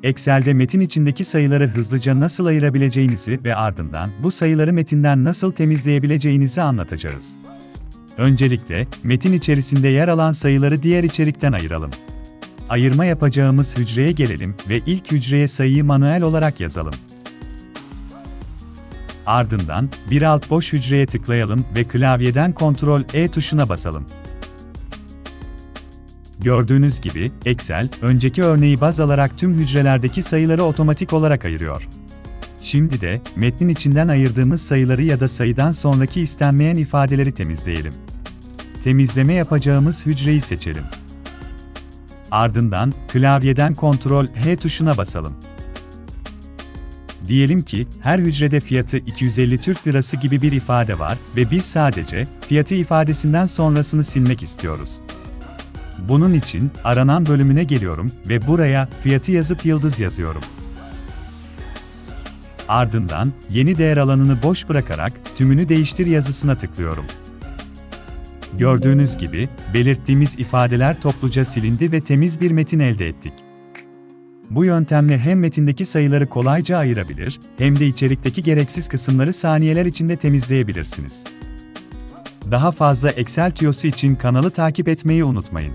Excel'de metin içindeki sayıları hızlıca nasıl ayırabileceğinizi ve ardından bu sayıları metinden nasıl temizleyebileceğinizi anlatacağız. Öncelikle, metin içerisinde yer alan sayıları diğer içerikten ayıralım. Ayırma yapacağımız hücreye gelelim ve ilk hücreye sayıyı manuel olarak yazalım. Ardından, bir alt boş hücreye tıklayalım ve klavyeden Ctrl+E tuşuna basalım. Gördüğünüz gibi, Excel, önceki örneği baz alarak tüm hücrelerdeki sayıları otomatik olarak ayırıyor. Şimdi de, metnin içinden ayırdığımız sayıları ya da sayıdan sonraki istenmeyen ifadeleri temizleyelim. Temizleme yapacağımız hücreyi seçelim. Ardından, klavyeden Ctrl+H tuşuna basalım. Diyelim ki, her hücrede fiyatı 250 Türk Lirası gibi bir ifade var ve biz sadece, fiyatı ifadesinden sonrasını silmek istiyoruz. Bunun için, aranan bölümüne geliyorum ve buraya, fiyatı yazıp yıldız yazıyorum. Ardından, yeni değer alanını boş bırakarak, tümünü değiştir yazısına tıklıyorum. Gördüğünüz gibi, belirttiğimiz ifadeler topluca silindi ve temiz bir metin elde ettik. Bu yöntemle hem metindeki sayıları kolayca ayırabilir, hem de içerikteki gereksiz kısımları saniyeler içinde temizleyebilirsiniz. Daha fazla Excel tüyosu için kanalı takip etmeyi unutmayın.